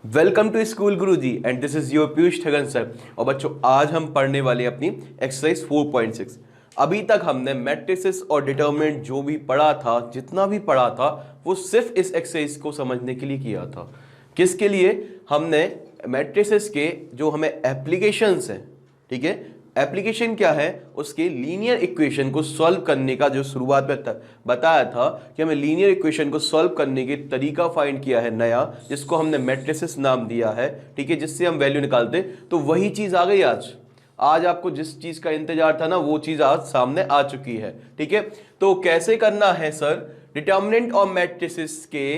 Welcome to school Guruji and this is your Piyush Thagan sir. और बच्चों आज हम पढ़ने वाले हैं अपनी एक्सरसाइज 4.6। अभी तक हमने मैट्रिसेस और डिटरमिनेंट जो भी पढ़ा था, जितना भी पढ़ा था, वो सिर्फ इस एक्सरसाइज को समझने के लिए किया था। किसके लिए? हमने मैट्रिसेस के जो हमें एप्लीकेशंस हैं, ठीक है, एप्लीकेशन क्या है, उसके लीनियर इक्वेशन को सॉल्व करने का जो शुरुआत में बताया था कि हमें लीनियर इक्वेशन को सॉल्व करने के तरीका फाइंड किया है नया, जिसको हमने मैट्रिसेस नाम दिया है, ठीक है, जिससे हम वैल्यू निकालते। तो वही चीज आ गई आज आपको जिस चीज का इंतजार था ना, वो चीज आज सामने आ चुकी है, ठीक है। तो कैसे करना है सर? डिटर्मिनेंट और मैट्रिसेस के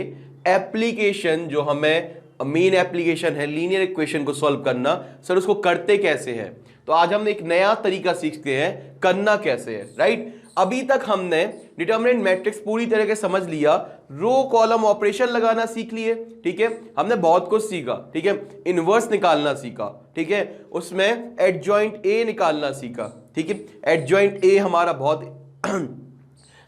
एप्लीकेशन, जो हमें मेन एप्लीकेशन है लीनियर इक्वेशन को सॉल्व करना, सर उसको करते कैसे हैं? तो आज हम एक नया तरीका सीखते हैं, करना कैसे है, राइट। अभी तक हमने डिटरमिनेंट मैट्रिक्स पूरी तरह से समझ लिया, रो कॉलम ऑपरेशन लगाना सीख लिए, ठीक है, हमने बहुत कुछ सीखा, ठीक है, इनवर्स निकालना सीखा, ठीक है, उसमें एडजॉइंट ए निकालना सीखा, ठीक है। एडजॉइंट ए हमारा बहुत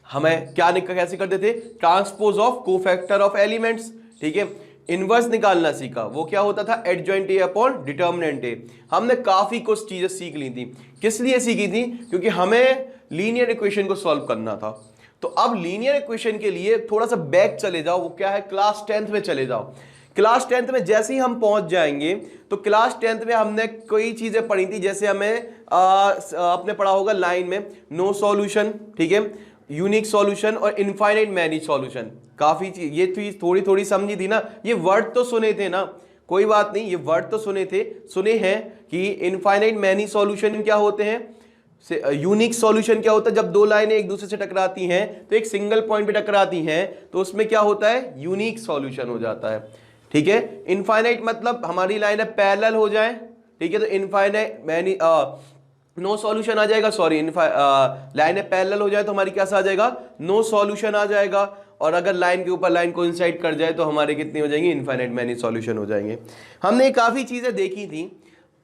हमें क्या कैसे करते थे? Transpose of cofactor of elements, ठीक है। इनवर्स निकालना सीखा, वो क्या होता था? एडजॉइंट ए अपॉन डिटर्मिनेंट ए। हमने काफी कुछ चीजें सीख ली थी। किस लिए सीखी थी? क्योंकि हमें लीनियर इक्वेशन को सॉल्व करना था। तो अब लीनियर इक्वेशन के लिए थोड़ा सा बैक चले जाओ, वो क्या है, क्लास 10th में चले जाओ। क्लास 10th में जैसे ही हम पहुंच जाएंगे, तो क्लास 10th में हमने कई चीजें पढ़ी थी, जैसे हमें आपने पढ़ा होगा लाइन में नो सॉल्यूशन, ठीक है, यूनिक सॉल्यूशन और इनफाइनाइट मैनी सॉल्यूशन। काफी चीज ये चीज थोड़ी थोड़ी समझी थी ना, ये वर्ड तो सुने थे ना, कोई बात नहीं, ये वर्ड तो सुने हैं कि इनफाइनाइट मैनी सॉल्यूशन क्या होते हैं, यूनिक सॉल्यूशन क्या होता है, जब दो लाइनें एक दूसरे से टकराती हैं तो एक सिंगल पॉइंट पे टकराती हैं, तो उसमें क्या होता है? यूनिक सॉल्यूशन हो जाता है, ठीक है। इनफाइनाइट मतलब हमारी लाइनें पैरेलल हो जाए, ठीक है, तो इनफाइनाइट मैनी नो सॉल्यूशन आ जाएगा, सॉरी लाइनें पैरेलल हो जाए तो हमारी क्या आ जाएगा? नो सॉल्यूशन आ जाएगा। और अगर लाइन के ऊपर लाइन कोइंसाइड कर जाए तो हमारे कितनी हो जाएंगी? इनफाइनाइट मैनी सॉल्यूशन हो जाएंगे। हमने काफी चीजें देखी थी।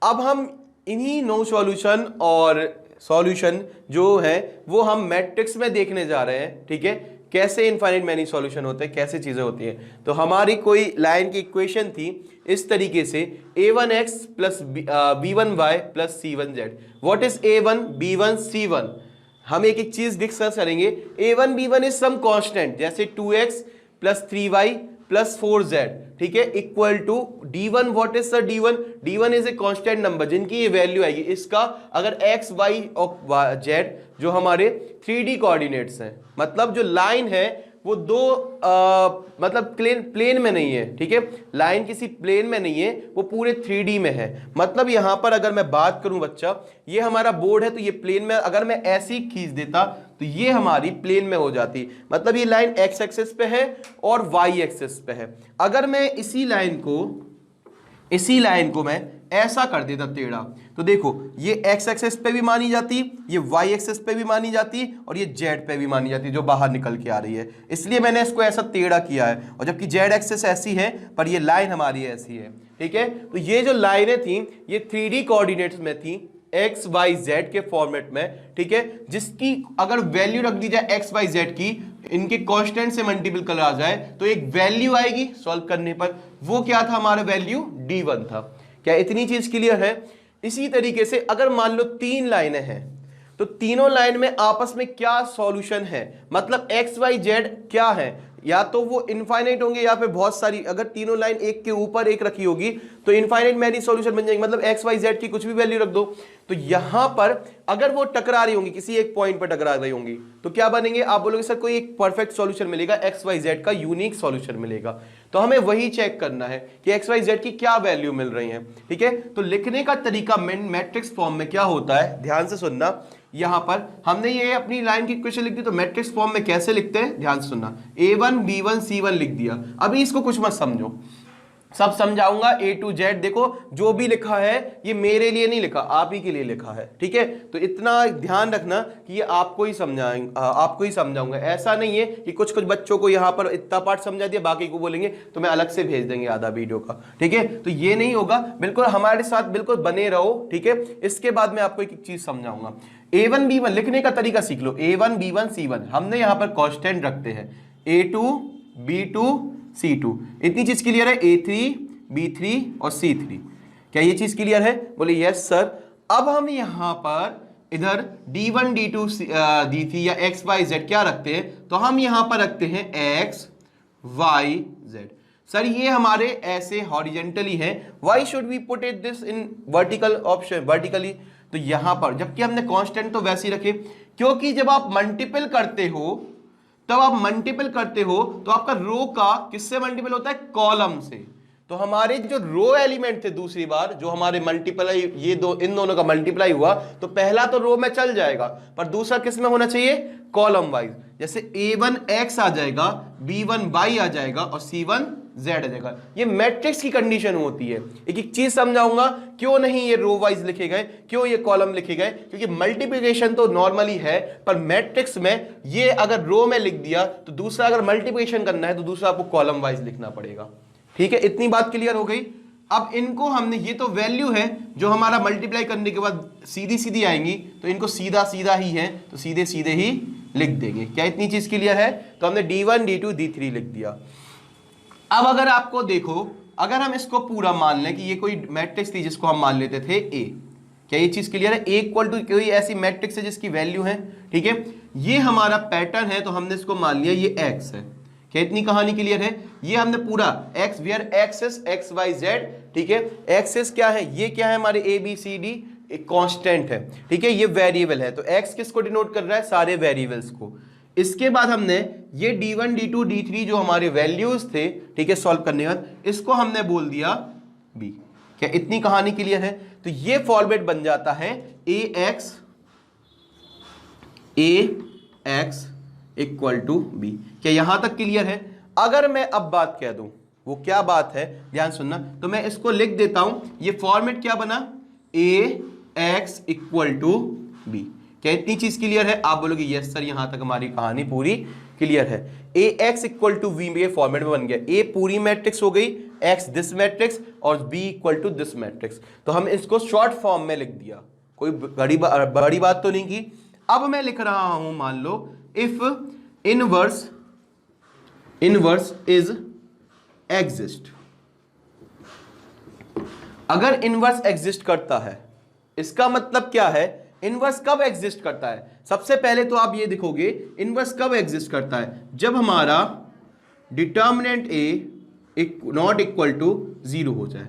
अब हम इन्हीं नो सॉल्यूशन और सॉल्यूशन जो है वो हम मैट्रिक्स में देखने जा रहे हैं, ठीक है, कैसे इनफाइनाइट मैनी सॉल्यूशन होते हैं, कैसे चीजें होती हैं। तो हमारी कोई लाइन की इक्वेशन थी इस तरीके से, a1x plus b1y plus c1z। What is a1 b1 c1? हम एक एक चीज डिस्कस करेंगे। a1 b1 is some constant, जैसे 2x plus 3y plus 4z, ठीक है, equal to d1। What is sir d1? d1 is a constant number जिनकी ये वैल्यू आएगी, इसका अगर x y और z जो हमारे 3D कोऑर्डिनेट्स हैं, मतलब जो लाइन है वो दो मतलब प्लेन में नहीं है, ठीक है, लाइन किसी प्लेन में नहीं है, वो पूरे 3D में है। मतलब यहां पर अगर मैं बात करूं बच्चा, ये हमारा बोर्ड है तो ये प्लेन में, अगर मैं ऐसी खींच देता तो ये हमारी प्लेन में हो जाती, मतलब ये लाइन x एक्सिस पे है और y एक्सिस पे है। अगर मैं इसी लाइन को मैं ऐसा कर देता टेढ़ा, तो देखो ये x एक्सिस पे भी मानी जाती, ये y एक्सिस पे भी मानी जाती और ये z पे भी मानी जाती, जो बाहर निकल के आ रही है, इसलिए मैंने इसको ऐसा टेढ़ा किया है। और जबकि z एक्सिस ऐसी है पर ये लाइन हमारी ऐसी है, ठीक है। तो ये जो लाइनें थी ये 3D कोऑर्डिनेट्स में थी, एक्स वाई जेड के फॉर्मेट में, ठीक है, जिसकी अगर वैल्यू रख दी जाए एक्स वाई जेड की, इनके कांस्टेंट से मल्टीपल कर आ जाए तो एक वैल्यू आएगी सॉल्व करने पर। वो क्या था? हमारा वैल्यू d1 था। क्या इतनी चीज क्लियर है? इसी तरीके से अगर मान लो 3 लाइनें हैं, तो तीनों लाइन में आपस में क्या सॉल्यूशन है, मतलब एक्स वाई जेड क्या है, या तो वो इनफाइनाइट होंगे या फिर बहुत सारी, अगर तीनों लाइन एक के ऊपर एक रखी होगी तो इनफाइनाइट मैनी सॉल्यूशन बन जाएंगे, मतलब एक्स वाई जेड की कुछ भी वैल्यू रख दो। तो यहां पर अगर वो टकरा रही होंगी, किसी एक पॉइंट पर टकरा रही होंगी, तो क्या बनेंगे? आप बोलोगे सर कोई एक परफेक्ट सॉल्यूशन मिलेगा, एक्स वाई जेड का यूनिक सॉल्यूशन मिलेगा। तो हमें वही चेक करना है कि एक्स वाई जेड की क्या वैल्यू मिल रही है, ठीक है। तो लिखने का तरीका मैट्रिक्स फॉर्म में क्या होता है, ध्यान से सुनना। यहां पर हमने ये अपनी लाइन की इक्वेशन लिख दी, तो मैट्रिक्स फॉर्म में कैसे लिखते हैं, ध्यान से सुनना। a1 b1 c1 लिख दिया। अभी इसको कुछ मत समझो, सब समझाऊंगा A to Z। देखो जो भी लिखा है ये मेरे लिए नहीं लिखा, आप ही के लिए लिखा है, ठीक है। तो इतना ध्यान रखना कि ये आपको ही समझाऊंगा। ऐसा नहीं है कि कुछ बच्चों को यहाँ पर इतना पार्ट समझा दिया, बाकी को बोलेंगे तो मैं अलग से भेज देंगे आधा वीडियो का, ठीक है। तो ये नहीं होगा, बिल्कुल हमारे साथ बिल्कुल बने रहो, ठीक है। इसके बाद मैं आपको एक चीज समझाऊंगा। a1 b1 लिखने का तरीका सीख लो। a1 b1 c1 हमने यहां पर कांस्टेंट रखते हैं, a2 b2 C2। इतनी चीज क्लियर है? A3 B3 और C3। क्या ये चीज क्लियर है? बोले यस सर। अब हम यहां पर इधर D1 D2 D3 या X Y Z क्या रखते हैं? तो हम यहां पर रखते हैं X Y Z। सर ये हमारे ऐसे हॉरिजेंटली है, why should we put it this in vertical option, vertically? तो यहां पर जबकि हमने कांस्टेंट तो वैसे ही रखे, क्योंकि जब आप मल्टीपल करते हो तब आप मल्टीपल करते हो तो आपका रो का किससे मल्टीपल होता है? कॉलम से। तो हमारे जो रो एलिमेंट थे दूसरी बार जो हमारे मल्टीप्लाई, ये दो इन दोनों का मल्टीप्लाई हुआ तो पहला तो रो में चल जाएगा, पर दूसरा किस में होना चाहिए? Column wise. जैसे A1 X आ जाएगा, B1 Y आ जाएगा और C1 Z आ जाएगा। ये मैट्रिक्स की कंडीशन होती है। एक एक चीज समझाऊंगा, क्यों नहीं ये रो वाइज लिखे गए, क्यों ये कॉलम लिखे गए, क्योंकि मल्टीप्लिकेशन तो नॉर्मली है, पर मैट्रिक्स में ये अगर रो में लिख दिया तो दूसरा अगर मल्टीप्लिकेशन करना है तो दूसरा आपको कॉलम वाइज लिखना पड़ेगा। ठीक है, इतनी बात क्लियर हो गई। अब इनको हमने, ये तो वैल्यू है जो हमारा मल्टीप्लाई करने के बाद सीधी सीधी आएंगी, तो इनको सीधा सीधा ही है तो सीधे सीधे ही लिख देंगे। क्या इतनी चीज क्लियर है? तो हमने D1 D2 D3 लिख दिया। अब अगर आपको देखो, अगर हम इसको पूरा मान लें कि ये कोई मैट्रिक्स थी जिसको हम मान लेते थे A, क्या ये चीज क्लियर है? A इक्वल टू कोई ऐसी मैट्रिक्स है जिसकी वैल्यू है, ठीक है, ये हमारा पैटर्न है तो हमने इसको मान लिया ये X है। क्या इतनी कहानी क्लियर है? ये हमने पूरा X where axis X Y Z, ठीक है, एक्सिस क्या है? ये क्या है? हमारे ABCD एक कांस्टेंट है, ठीक है, ये वेरिएबल है, तो X किसको डिनोट कर रहा है? सारे वेरिएबल्स को। इसके बाद हमने ये D1 D2 D3 जो हमारे वैल्यूज थे, ठीक है, सॉल्व करने के बाद इसको हमने बोल दिया B। क्या इतनी कहानी क्लियर है? तो ये फॉर्मेट बन जाता है AX इक्वल टू B। क्या यहां तक क्लियर है? अगर मैं अब बात कह दूं, वो क्या बात है ध्यान सुनना, तो मैं इसको लिख देता हूं, ये फॉर्मेट क्या बना? AX equal to B। क्या इतनी चीज क्लियर है? आप बोलोगे यस सर, यहां तक हमारी कहानी पूरी क्लियर है। AX इक्वल टू B में फॉर्मेट में बन गया। A पूरी मैट्रिक्स हो गई, X दिस मैट्रिक्स और B equal to this matrix. तो हम इसको शॉर्ट फॉर्म में लिख दिया, कोई बड़ी बात तो नहीं की। अब मैं लिख रहा हूं, मान लो इफ इनवर्स इज एग्जिस्ट। अगर इनवर्स एग्जिस्ट करता है, इसका मतलब क्या है? इनवर्स कब एग्जिस्ट करता है? सबसे पहले तो आप ये देखोगे इनवर्स कब एग्जिस्ट करता है? जब हमारा determinant A not equal to 0 हो जाए।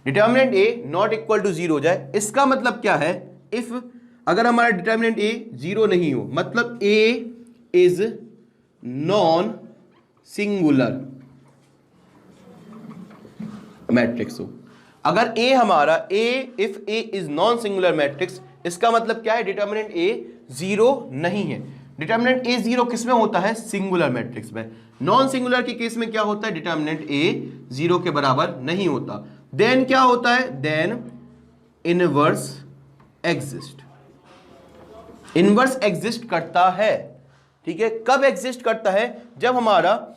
Determinant A not equal to 0 हो जाए, इसका मतलब क्या है? इफ अगर हमारा डिटर्मिनेंट A 0 नहीं हो, मतलब A is non singular matrix हो। अगर A हमारा if A is non singular matrix, इसका मतलब क्या है? डिटर्मिनेंट A 0 नहीं है। डिटर्मिनेंट A 0 किस में होता है? सिंगुलर मैट्रिक्स में। नॉन सिंगुलर के केस में क्या होता है? डिटर्मिनेंट A 0 के बराबर नहीं होता। देन क्या होता है? Then inverse exist. Inverse exist करता है, ठीक है। कब एग्जिस्ट करता है? जब हमारा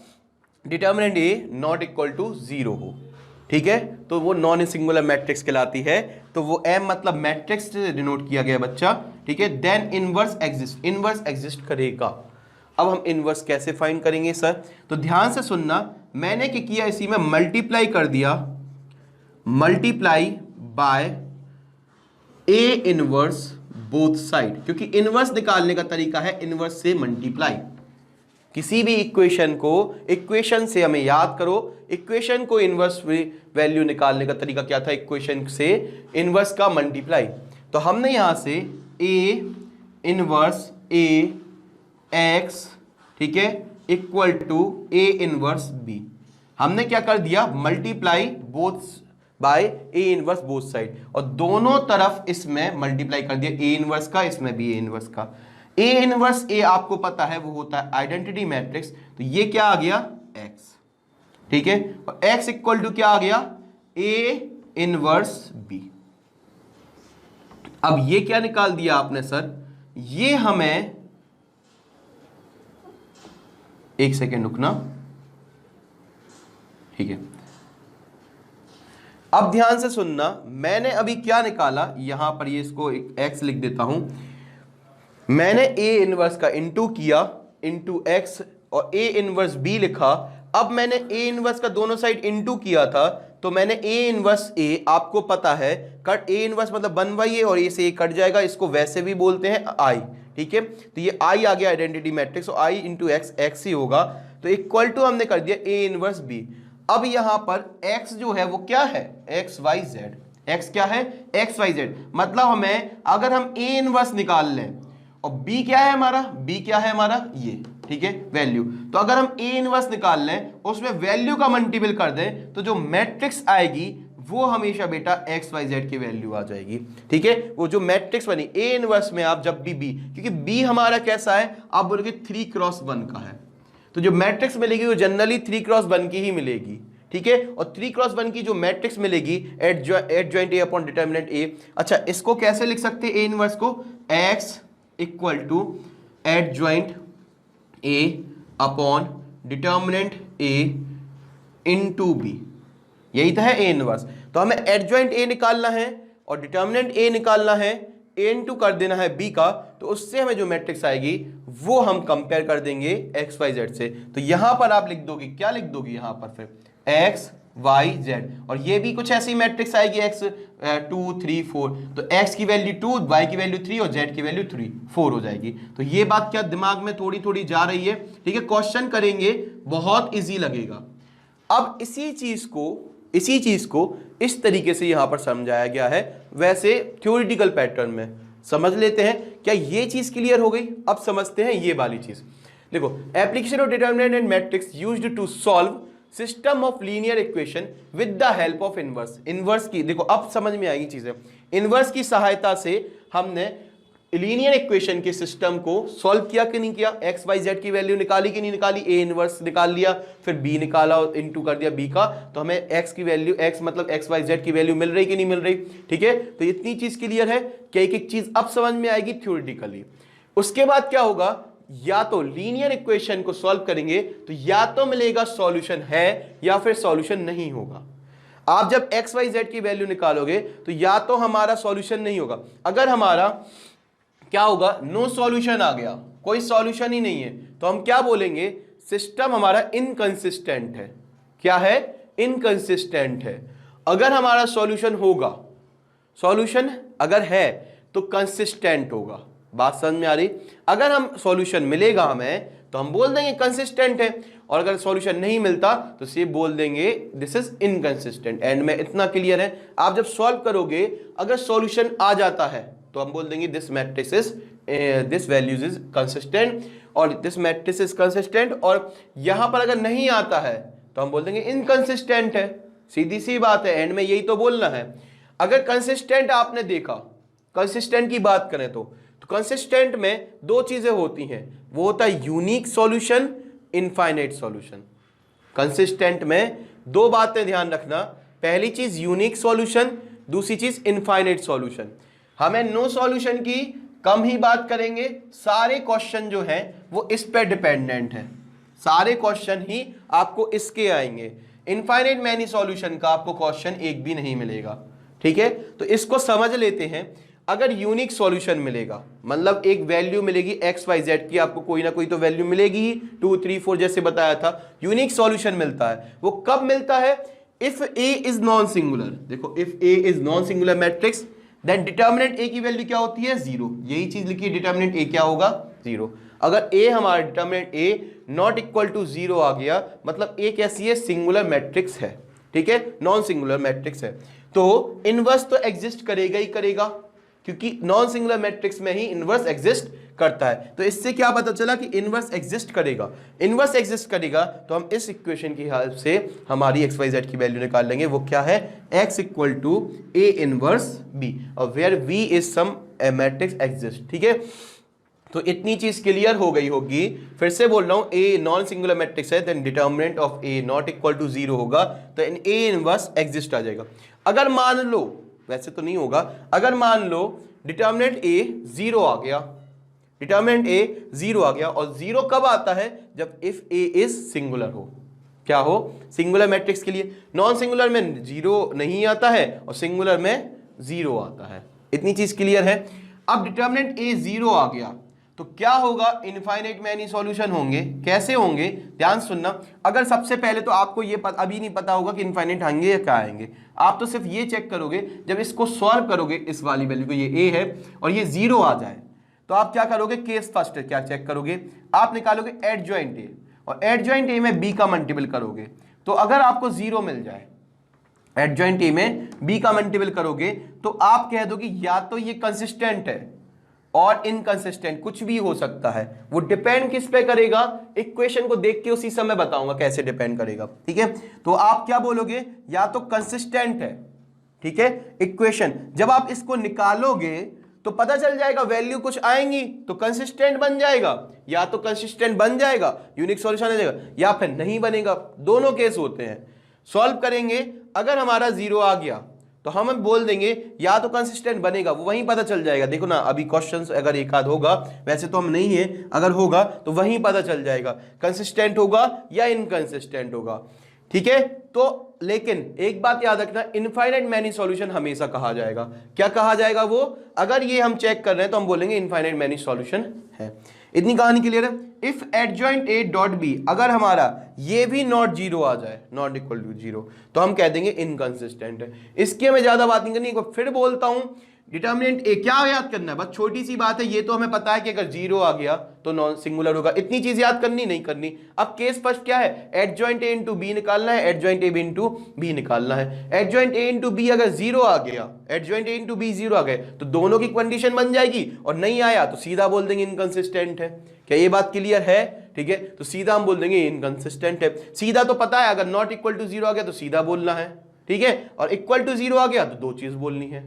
determinant A not equal to 0 हो, ठीक है, तो वो नॉन सिंगुलर मैट्रिक्स कहलाती है। तो वो M मतलब मैट्रिक्स से डिनोट किया गया बच्चा, ठीक है। Then inverse exist, inverse exist करेगा। अब हम इनवर्स कैसे फाइंड करेंगे सर? तो ध्यान से सुनना, मैंने क्या किया, इसी में मल्टीप्लाई कर दिया, multiply by A inverse both side, क्योंकि इनवर्स निकालने का तरीका है इनवर्स से मल्टीप्लाई। किसी भी इक्वेशन को, इक्वेशन से हमें याद करो, इक्वेशन को इनवर्स वैल्यू निकालने का तरीका क्या था? इक्वेशन से इनवर्स का मल्टीप्लाई। तो हमने यहां से A इनवर्स AX, ठीक है, equal to A inverse B, हमने क्या कर दिया? Multiply both by A inverse both side, और दोनों तरफ इसमें मल्टीप्लाई कर दिया, A इनवर्स का, इसमें भी A इनवर्स का। A इनवर्स A आपको पता है वो होता है आइडेंटिटी मैट्रिक्स, तो ये क्या आ गया? X, ठीक है, और X इक्वल टू क्या आ गया? A inverse B। अब ये क्या निकाल दिया आपने सर? ये हमें, एक सेकेंड रुकना, ठीक है। अब ध्यान से सुनना, मैंने अभी क्या निकाला, यहां पर ये इसको एक X लिख देता हूं। मैंने A इनवर्स का इंटू किया, इंटू X, और A इनवर्स B लिखा। अब मैंने A इनवर्स का दोनों साइड इंटू किया था, तो मैंने ए इनवर्स ए, आपको पता है कट ए इनवर्स मतलब 1/a और ए से ए कट जाएगा, इसको वैसे भी बोलते हैं आई, ठीक है। तो ये आई आ गया आइडेंटिटी मैट्रिक्स, और आई इंटू एक्स, एक्स ही होगा, तो इक्वल टू हमने कर दिया ए इनवर्स बी। अब यहां पर x जो है वो क्या है, एक्स वाई जेड, x क्या है, एक्स वाई जेड, मतलब हमें अगर हम a इनवर्स निकाल लें और b क्या है हमारा, b क्या है हमारा ये, ठीक है, वैल्यू, तो अगर हम a इनवर्स निकाल लें उसमें वैल्यू का मल्टीपल कर दें तो जो मैट्रिक्स आएगी वो हमेशा बेटा एक्स वाई जेड की वैल्यू आ जाएगी, ठीक है। वो जो मैट्रिक्स बनी a इनवर्स में आप जब भी b, क्योंकि b हमारा कैसा है, आप बोलोगे 3x1 का है, तो जो मैट्रिक्स मिलेगी वो जनरली 3x1 की ही मिलेगी, ठीक है। और 3x1 की जो मैट्रिक्स मिलेगी adjoint A upon determinant A, अच्छा इसको कैसे लिख सकते हैं ए इनवर्स को, x equal to adjoint A upon determinant A into B, यही तो है ए इनवर्स। तो हमें एट जॉइंट ए निकालना है और डिटर्मिनेंट ए निकालना है, ए इनटू कर देना है बी का, तो उससे हमें जो मैट्रिक्स आएगी वो हम कंपेयर कर देंगे एक्स वाई जेड से। तो यहां पर आप लिख दोगे, क्या लिख दोगे यहां पर फिर एक्स वाई जेड, और ये भी कुछ ऐसी मैट्रिक्स आएगी एक्स 2 3 4, तो एक्स की वैल्यू 2, वाई की वैल्यू 3 और जेड की वैल्यू 3 4 हो जाएगी। तो ये बात क्या दिमाग में थोड़ी थोड़ी जा रही है, ठीक है। क्वेश्चन करेंगे बहुत इजी लगेगा। अब इसी चीज को इस तरीके से यहां पर समझाया गया है, वैसे थ्योरेटिकल पैटर्न में समझ लेते हैं। क्या ये चीज क्लियर हो गई? अब समझते हैं ये वाली चीज। देखो, application of determinant and matrix used to solve system of linear equation with the help of inverse. Inverse की देखो अब समझ में आएगी चीजें। इनवर्स की सहायता से हमने लीनियर इक्वेशन के सिस्टम को सॉल्व किया कि नहीं किया, एक्स वाई जेड की वैल्यू निकाली कि नहीं निकाली, ए इनवर्स निकाल लिया, फिर बी निकाला और इनटू कर दिया बी का, तो हमें एक्स की वैल्यू, एक्स मतलब एक्स वाई जेड की वैल्यू मिल रही कि नहीं मिल रही, ठीक है। तो इतनी चीज क्लियर है कि एक एक चीज अब समझ में आएगी थ्योरेटिकली। उसके बाद क्या होगा, या तो लीनियर इक्वेशन को सॉल्व करेंगे तो या तो मिलेगा सॉल्यूशन है या फिर सॉल्यूशन नहीं होगा। आप जब एक्स वाई जेड की वैल्यू निकालोगे तो या तो हमारा सॉल्यूशन नहीं होगा, अगर हमारा क्या होगा, नो सॉल्यूशन आ गया, कोई सॉल्यूशन ही नहीं है, तो हम क्या बोलेंगे, सिस्टम हमारा इनकंसिस्टेंट है। क्या है? इनकंसिस्टेंट है। अगर हमारा सॉल्यूशन होगा, सॉल्यूशन अगर है तो कंसिस्टेंट होगा। बात समझ में आ रही? अगर हम सॉल्यूशन मिलेगा हमें तो हम बोल देंगे कंसिस्टेंट है, और अगर सॉल्यूशन नहीं मिलता तो सिर्फ बोल देंगे दिस इज इनकंसिस्टेंट। एंड में इतना क्लियर है। आप जब सॉल्व करोगे अगर सॉल्यूशन आ जाता है तो हम बोल देंगे this matrix is this values is consistent और दिस मैट्रिक्स इज कंसिस्टेंट, और यहां पर अगर नहीं आता है तो हम बोल देंगे इनकंसिस्टेंट है। सीधी सी बात है, एंड में यही तो बोलना है। अगर कंसिस्टेंट आपने देखा, कंसिस्टेंट की बात करें तो कंसिस्टेंट में दो चीजें होती हैं, वो होता है unique solution, infinite solution. Consistent में दो बातें ध्यान रखना, पहली चीज यूनिक सॉल्यूशन, दूसरी चीज इनफाइनाइट सॉल्यूशन। हमें नो सॉल्यूशन की कम ही बात करेंगे, सारे क्वेश्चन जो हैं वो इस पे डिपेंडेंट है, सारे क्वेश्चन ही आपको इसके आएंगे। इनफाइनाइट मैनी सॉल्यूशन का आपको क्वेश्चन एक भी नहीं मिलेगा, ठीक है। तो इसको समझ लेते हैं। अगर यूनिक सॉल्यूशन मिलेगा, मतलब एक वैल्यू मिलेगी एक्स वाई जेड की, आपको कोई ना कोई तो वैल्यू मिलेगी ही, 2 3 4 जैसे बताया था। यूनिक सॉल्यूशन मिलता है, वो कब मिलता है, if A is non singular. देखो, if A is non singular matrix then determinant A की वैल्यू क्या होती है, 0। यही चीज लिखी है, डिटर्मिनेंट ए क्या होगा, 0। अगर ए हमारा determinant A not equal to 0 आ गया, मतलब ए कैसी है, सिंगुलर मैट्रिक्स है, ठीक है, नॉन सिंगुलर मैट्रिक्स है, तो इनवर्स तो एग्जिस्ट करेगा ही करेगा, क्योंकि नॉन सिंगुलर मैट्रिक्स में ही इनवर्स एग्जिस्ट करता है। तो इससे क्या पता चला कि इनवर्स एग्जिस्ट करेगा। इनवर्स एग्जिस्ट करेगा तो हम इस इक्वेशन की हेल्प से हमारी एक्स वाई जेड की वैल्यू निकाल लेंगे। वो क्या है, x equal to A inverse B, और where v is some matrix exist, ठीक है। तो इतनी चीज क्लियर हो गई होगी। फिर से बोल रहा हूं, ए नॉन सिंगुलर मैट्रिक्स है, then determinant of A not equal to 0 होगा, तो ए इनवर्स एग्जिस्ट आ जाएगा। अगर मान लो, वैसे तो नहीं होगा, अगर मान लो डिटर्मिनेंट ए 0 आ गया, डिटर्मिनेंट ए 0 आ गया, और 0 कब आता है, जब इफ ए इज सिंगुलर हो। क्या हो, सिंगुलर मैट्रिक्स के लिए। नॉन सिंगुलर में 0 नहीं आता है और सिंगुलर में 0 आता है। इतनी चीज क्लियर है। अब डिटर्मिनेंट ए 0 आ गया तो क्या होगा, इनफाइनाइट मैनी सॉल्यूशन होंगे। कैसे होंगे, ध्यान सुनना। अगर सबसे पहले तो आपको ये अभी नहीं पता होगा कि इनफाइनाइट आएंगे या क्या आएंगे, आप तो सिर्फ ये चेक करोगे जब इसको सॉल्व करोगे, इस वाली वैल्यू को, ये a है और ये 0 आ जाए, तो आप क्या करोगे, केस फर्स्ट क्या चेक करोगे, आप निकालोगे एडजॉइंट a, और एडजॉइंट a में b का मल्टीपल करोगे। तो अगर आपको 0 मिल जाए, एडजॉइंट a में b का मल्टीपल करोगे, तो आप कह दो कि या तो ये कंसिस्टेंट है और इनकंसिस्टेंट, कुछ भी हो सकता है। वो डिपेंड किस पे करेगा, इक्वेशन को देख के उसी समय बताऊंगा कैसे डिपेंड करेगा, ठीक है। तो आप क्या बोलोगे, या तो कंसिस्टेंट है, ठीक है। इक्वेशन जब आप इसको निकालोगे तो पता चल जाएगा, वैल्यू कुछ आएंगी तो कंसिस्टेंट बन जाएगा, या तो कंसिस्टेंट बन जाएगा, यूनिक सॉल्यूशन आ जाएगा, या फिर नहीं बनेगा। दोनों केस होते हैं। सॉल्व करेंगे, अगर हमारा 0 आ गया तो हम बोल देंगे या तो कंसिस्टेंट बनेगा, वो वहीं पता चल जाएगा। देखो ना, अभी क्वेश्चंस अगर एक आध होगा, वैसे तो हम नहीं है, अगर होगा तो वहीं पता चल जाएगा कंसिस्टेंट होगा या इनकंसिस्टेंट होगा, ठीक है। तो लेकिन एक बात याद रखना, इनफाइनाइट मैनी सॉल्यूशन हमेशा कहा जाएगा। क्या कहा जाएगा वो, अगर ये हम चेक कर रहे हैं तो हम बोलेंगे इनफाइनाइट मैनी सॉल्यूशन है। इतनी कहानी क्लियर है। If adjoint a dot b, अगर हमारा ये भी नॉट 0 आ जाए, नॉट इक्वल टू 0, तो हम कह देंगे इनकंसिस्टेंट है। इसकी हमें ज्यादा बात नहीं करनी। फिर बोलता हूं, डिटर्मिनेंट a क्या याद करना है, बस छोटी सी बात है। ये तो हमें पता है कि अगर 0 आ गया तो नॉन सिंगुलर होगा, इतनी चीज याद करनी नहीं करनी। अब केस फर्स्ट क्या है, एडजॉइंट a इंटू बी निकालना है, एडजॉइंट a इंटू बी निकालना है। एडजॉइंट a इंटू बी अगर 0 आ गया, एडजॉइंट a इंटू बी 0 आ गए, तो दोनों की कंडीशन बन जाएगी, और नहीं आया तो सीधा बोल देंगे इनकंसिस्टेंट है। क्या ये बात क्लियर है, ठीक है। तो सीधा हम बोल देंगे इनकंसिस्टेंट है। सीधा तो पता है, अगर नॉट इक्वल टू 0 आ गया तो सीधा बोलना है, ठीक है, और इक्वल टू 0 आ गया तो दो चीज बोलनी है।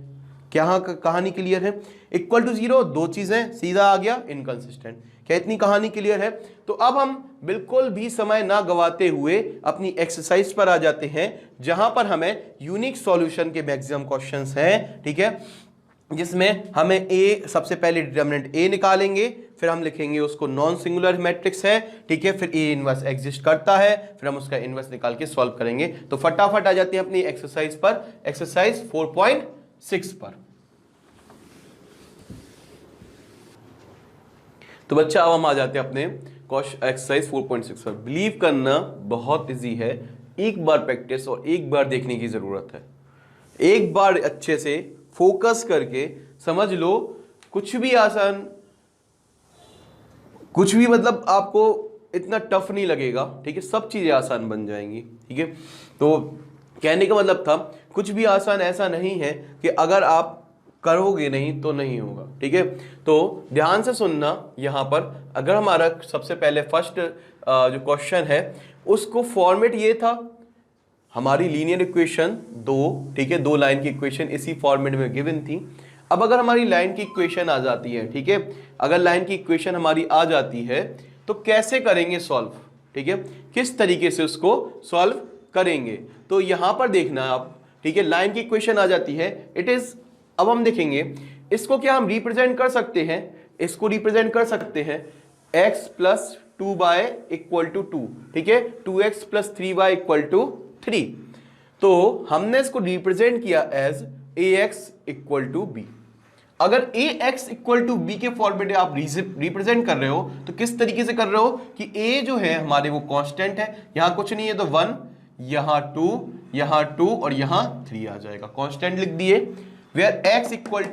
क्या कहानी क्लियर है, इक्वल टू 0 दो चीजें, सीधा आ गया इनकंसिस्टेंट। क्या इतनी कहानी क्लियर है। तो अब हम बिल्कुल भी समय ना गवाते हुए अपनी एक्सरसाइज पर आ जाते हैं, जहां पर हमें यूनिक सॉल्यूशन के मैक्सिमम क्वेश्चंस हैं, ठीक है, जिसमें हमें a, सबसे पहले डिटर्मिनेंट a निकालेंगे, फिर हम लिखेंगे उसको नॉन सिंगुलर मैट्रिक्स है, ठीक है, फिर a इनवर्स एग्जिस्ट करता है, फिर हम उसका इनवर्स निकाल के सॉल्व करेंगे। तो फटाफट आ जाते हैं अपनी एक्सरसाइज पर, एक्सरसाइज 4.6 पर। तो बच्चा अब हम आ जाते हैं अपने एक्सरसाइज 4.6 पर। बिलीव करना बहुत इजी है, एक बार प्रैक्टिस और एक बार देखने की जरूरत है। एक बार अच्छे से फोकस करके समझ लो, कुछ भी आसान, कुछ भी मतलब आपको इतना टफ नहीं लगेगा, ठीक है, सब चीजें आसान बन जाएंगी, ठीक है। तो कहने का मतलब था, कुछ भी आसान ऐसा नहीं है कि अगर आप करोगे नहीं तो नहीं होगा, ठीक है। तो ध्यान से सुनना, यहां पर अगर हमारा सबसे पहले फर्स्ट जो क्वेश्चन है उसको फॉर्मेट ये था, हमारी लीनियर इक्वेशन 2, ठीक है, 2 लाइन की इक्वेशन इसी फॉर्मेट में गिवन थी। अब अगर हमारी लाइन की इक्वेशन आ जाती है, ठीक है, अगर लाइन की इक्वेशन हमारी आ जाती है तो कैसे करेंगे सॉल्व, ठीक है, किस तरीके से उसको सॉल्व करेंगे। तो यहां पर देखना आप, ठीक है, लाइन की इक्वेशन आ जाती है, इट इज, अब हम देखेंगे इसको क्या हम रिप्रेजेंट कर सकते हैं, इसको रिप्रेजेंट कर सकते हैं x plus 2y equal to 2, ठीक है, 2x plus 3y equal to 3। तो हमने इसको रिप्रेजेंट किया as ax equal to b। अगर ax इक्वल टू b के फॉर्मेट में आप रिप्रेजेंट कर रहे हो तो किस तरीके से कर रहे हो कि a जो है हमारे वो कांस्टेंट है, यहां कुछ नहीं है तो 1, यहां 2, यहां 2 और यहां 3 आ जाएगा, कांस्टेंट लिख दिए। वेयर x इक्वल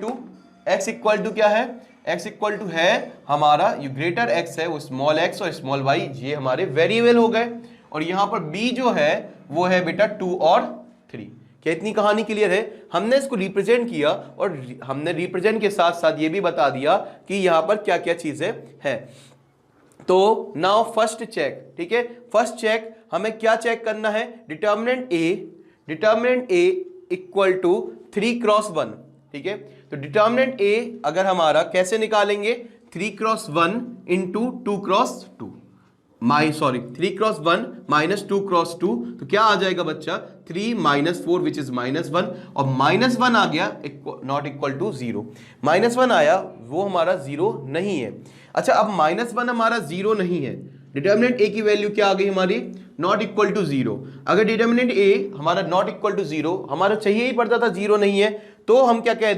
टू क्या है, x इक्वल टू है हमारा, ये ग्रेटर x है वो स्मॉल x और स्मॉल y, ये हमारे वेरिएबल हो गए। और यहां पर b जो है वो है बेटा 2 और 3। क्या इतनी कहानी क्लियर है। हमने इसको रिप्रेजेंट किया और हमने रिप्रेजेंट के साथ साथ ये भी बता दिया कि यहां पर क्या क्या चीजें हैं। तो नाउ फर्स्ट चेक, ठीक है, फर्स्ट चेक हमें क्या चेक करना है, determinant a equal to 3 cross 1, ठीक है। तो डिटर्मिनेंट a अगर हमारा कैसे निकालेंगे, 3 cross 1 into 2 cross 2, 3 cross 1 minus 2 cross 2, तो क्या आ जाएगा बच्चा 3 माइनस 4 विच इज -1, और -1 आ गया नॉट इक्वल टू 0। -1 आया वो हमारा 0 नहीं है। अच्छा, अब -1 हमारा 0 नहीं है, डिटर्मिनेंट a की वैल्यू क्या आ गई हमारी, नॉट इक्वल टू 0। अगर डिटर्मिनेंट a हमारा नॉट इक्वल टू 0, हमारा चाहिए ही पड़ता था 0 नहीं है, तो हम क्या कह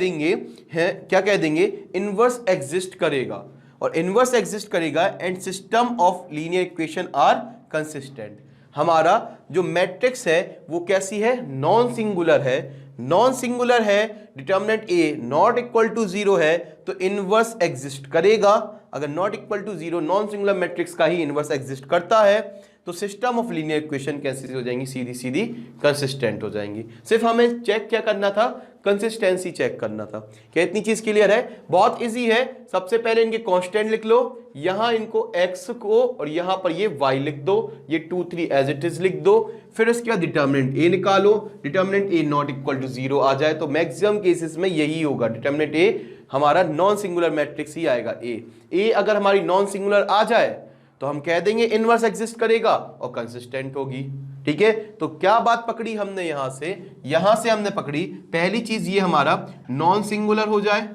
देंगे, इनवर्स एग्जिस्ट करेगा। और इनवर्स एग्जिस्ट करेगा and system of linear equation are consistent. हमारा जो मैट्रिक्स है वो कैसी है, नॉन सिंगुलर है, नॉन सिंगुलर है, determinant A not equal to 0 है तो इनवर्स एग्जिस्ट करेगा। अगर not equal to 0 non singular matrix का ही इनवर्स एग्जिस्ट करता है तो सिस्टम ऑफ लीनियर इक्वेशन कैसी हो जाएंगी, सीधी सीधी कंसिस्टेंट हो जाएंगी। सिर्फ हमें चेक क्या करना था, कंसिस्टेंसी चेक करना था। क्या इतनी चीज क्लियर है? बहुत इजी है। सबसे पहले इनके कांस्टेंट लिख लो, यहां इनको x को और यहां पर ये y लिख दो, ये 2 3 एज इट इज लिख दो। फिर उसके बाद डिटर्मिनेंट a निकालो, determinant a not equal to 0 आ जाए तो मैक्सिमम केसेस में यही होगा, डिटर्मिनेंट a हमारा नॉन सिंगुलर मैट्रिक्स ही आएगा। a अगर हमारी नॉन सिंगुलर आ जाए तो हम कह देंगे इनवर्स एग्जिस्ट करेगा और कंसिस्टेंट होगी। ठीक है, तो क्या बात पकड़ी हमने यहां से हमने पकड़ी, पहली चीज ये हमारा नॉन सिंगुलर हो जाए।